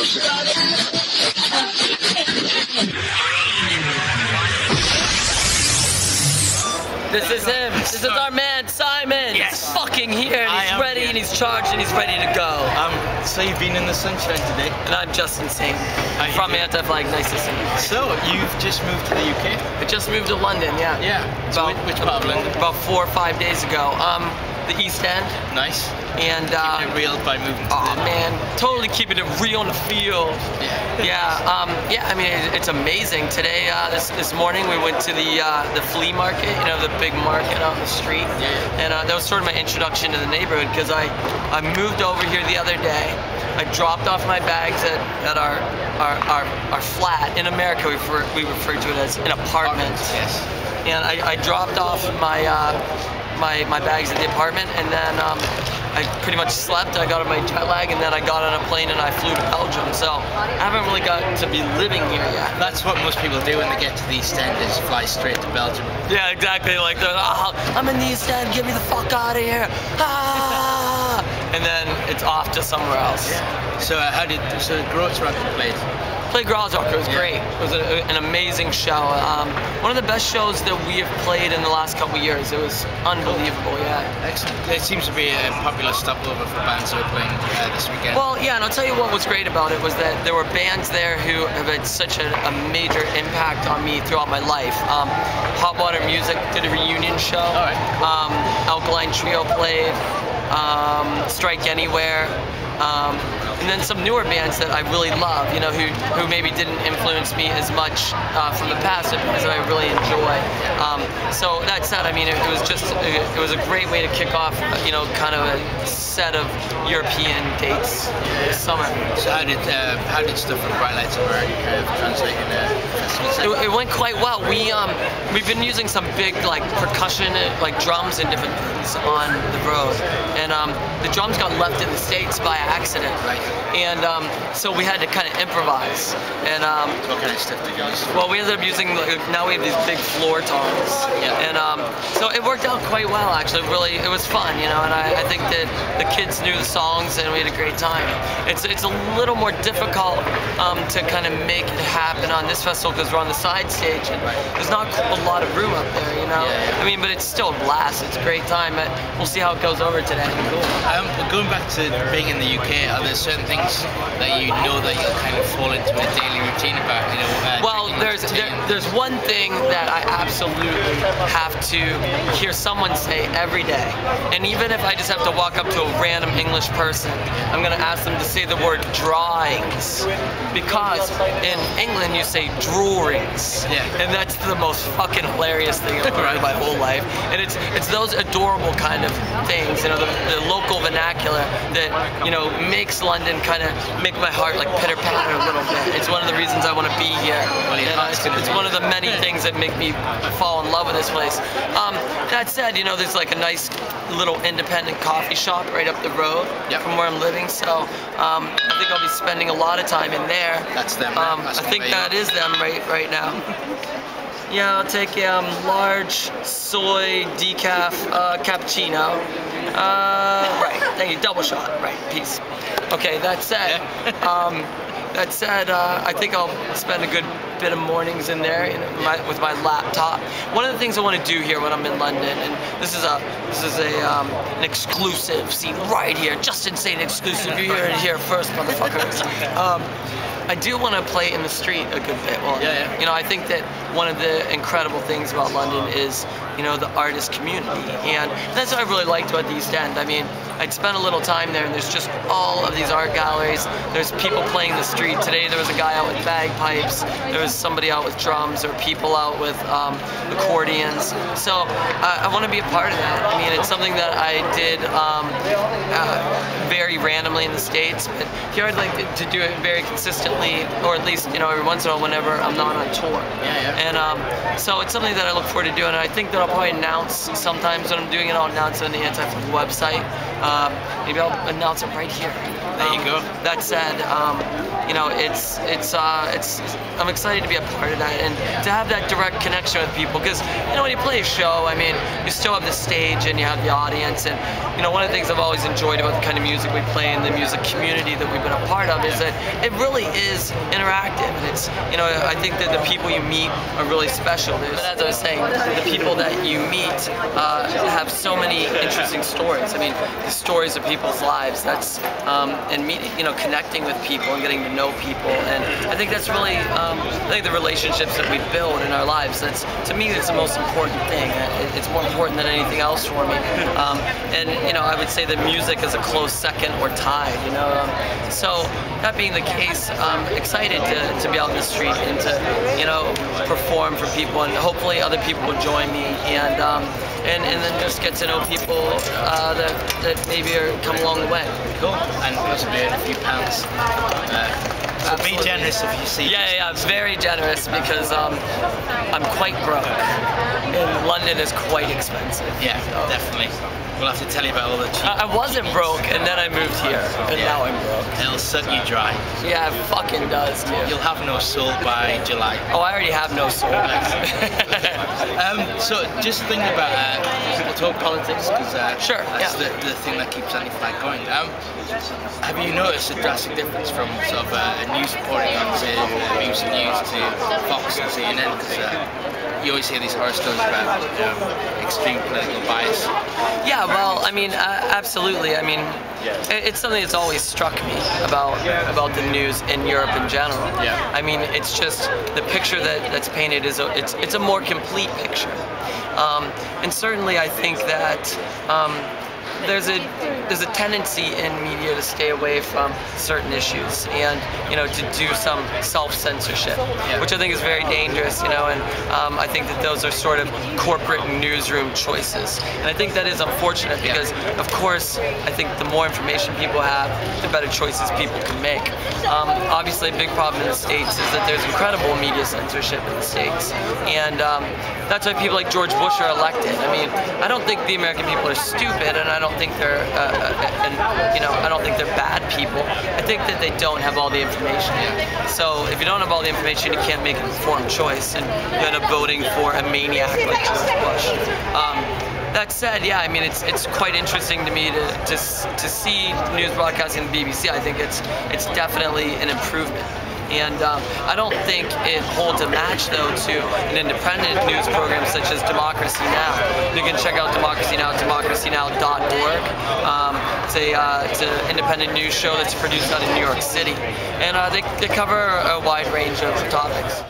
This is him. This is our man, Simon. Yes. He's fucking here, and he's ready, and he's charged, and he's ready to go. So you've been in the sunshine today? And I'm Justin Sane from Anti-Flag. Nice to see you. So you've just moved to the UK? I just moved to London, yeah. Yeah. So which part of London? About 4 or 5 days ago. The East End. Nice. And keeping it real by moving to oh man, totally keeping it real in the field. Yeah. I mean, it's amazing. Today, this morning, we went to the flea market. You know, the big market out in the street. Yeah. And that was sort of my introduction to the neighborhood because I moved over here the other day. I dropped off my bags at our flat. In America, we refer to it as an apartment. Yes. And I dropped off my bags at the apartment, and then I pretty much slept. I got on my jet lag, and then I got on a plane and I flew to Belgium. So I haven't really got to be living here yet. That's what most people do when they get to the East End, is fly straight to Belgium. Yeah, exactly. Like, I'm in the East End, get me the fuck out of here. Ah! And then it's off to somewhere else. Yeah. So so Groats Rock you played? Played Earls. It was great. It was an amazing show. One of the best shows that we have played in the last couple of years. It was unbelievable, yeah. Excellent. It seems to be a popular stopover for bands who are playing this weekend. Well, yeah, and I'll tell you what was great about it was that there were bands there who have had such a major impact on me throughout my life. Hot Water Music did a reunion show. All right. Alkaline Trio played. Strike Anywhere. And then some newer bands that I really love, you know, who maybe didn't influence me as much from the past, but as I really enjoy. So that said, I mean, it was a great way to kick off, you know, kind of a set of European dates this summer. So how did stuff from Bright Lights America kind of translate in a festival? It went quite well. We've been using some big like percussion, like drums and different things on the road, and the drums got left in the States by accident. Right. And so we had to kind of improvise. And what kind of stuff did you use? well, we ended up using, now we have these big floor toms. Yeah. And so it worked out quite well, actually. Really, it was fun, you know. And I think that the kids knew the songs, and we had a great time. It's a little more difficult to kind of make it happen on this festival because we're on the side stage, and there's not a lot of room up there, you know. Yeah. I mean, but it's still a blast. It's a great time. We'll see how it goes over today. Cool. Going back to being in the UK, are there certain things that you know that you'll kind of fall into a daily routine about? You know, well, there's one thing that I absolutely have to hear someone say every day, and even if I just have to walk up to a random English person, I'm gonna ask them to say the word drawings, because in England you say drawings, and that's the most fucking hilarious thing I've heard in my whole life. And it's those adorable kind of things, you know, the local vernacular that, you know, makes London kind of make my heart like pitter-patter a little bit. It's one of the reasons I want to be here. It's one of the many things that make me fall in love with this place. That said, you know, there's like a nice little independent coffee shop right up the road from where I'm living, so I think I'll be spending a lot of time in there. That's them. I think that is them right now. Yeah, I'll take a large soy decaf cappuccino. Right, thank you. Double shot. Right, peace. Okay, that said, I think I'll spend a good bit of mornings in there, you know, with my laptop. One of the things I want to do here when I'm in London, and this is an exclusive, see right here, Justin Sane exclusive. You hear it here first, motherfuckers. I do want to play in the street a good bit. Well, you know, I think that one of the incredible things about London is, you know, the artist community, and that's what I really liked about the East End. I mean, I'd spent a little time there, and there's just all of these art galleries. There's people playing the street. Today there was a guy out with bagpipes. There was somebody out with drums, or people out with accordions. So I want to be a part of that. I mean, it's something that I did very randomly in the States, but here I'd like to do it very consistently, or at least, you know, every once in a while whenever I'm not on tour. And so it's something that I look forward to doing, and I think that I'll probably announce sometimes when I'm doing it. I'll announce it on the Anti-Flag website. Maybe I'll announce it right here. There you go. That said, you know, I'm excited to be a part of that and to have that direct connection with people, because you know, when you play a show, I mean, you still have the stage and you have the audience, and you know, one of the things I've always enjoyed about the kind of music we play and the music community that we've been a part of is that it really is interactive, and it's, you know, I think that the people you meet are really special. But as I was saying, the people that you meet have so many interesting stories. I mean, the stories of people's lives. That's and meeting, you know, connecting with people and getting to know people, and I think that's really, I think the relationships that we build in our lives. That's, to me, that's the most important thing. It's more important than anything else for me. And you know, I would say that music is a close second or tied. You know, so that being the case, I'm excited to be out in the street and to, you know, perform for people, and hopefully other people will join me, and then just get to know people that maybe are come along the way. Cool. And possibly earn a few pounds. So be generous if you see. Yeah, very generous, because I'm quite broke, and London is quite expensive. Yeah, so. Definitely. We'll have to tell you about all the cheap. I wasn't broke, and then I moved here, and now I'm broke. It'll suck you dry. Yeah, it fucking does, too. You'll have no soul by July. Oh, I already have no soul. So just thinking about, we'll talk politics, because sure, that's the thing that keeps Anti-Flag going. Have you noticed a drastic difference from sort of news reporting on, say, BBC News to Fox and CNN? Because you always hear these horror stories about extreme political bias. Yeah, well, I mean, absolutely. I mean, it's something that's always struck me about the news in Europe in general. Yeah. I mean, it's just the picture that's painted is it's a more complete picture, and certainly I think that. There's a tendency in media to stay away from certain issues, and you know, to do some self-censorship, which I think is very dangerous. You know, and I think that those are sort of corporate newsroom choices, and I think that is unfortunate, because of course I think the more information people have, the better choices people can make. Obviously, a big problem in the States is that there's incredible media censorship in the States, and that's why people like George Bush are elected. I mean, I don't think the American people are stupid, and I don't think they're, you know, I don't think they're bad people. I think that they don't have all the information. So if you don't have all the information, you can't make an informed choice, and you end up voting for a maniac like George Bush. That said, yeah, I mean, it's quite interesting to me to see news broadcasting on the BBC. I think it's definitely an improvement. And I don't think it holds a match, though, to an independent news program such as Democracy Now! You can check out Democracy Now! at democracynow.org. It's an independent news show that's produced out in New York City. And they cover a wide range of topics.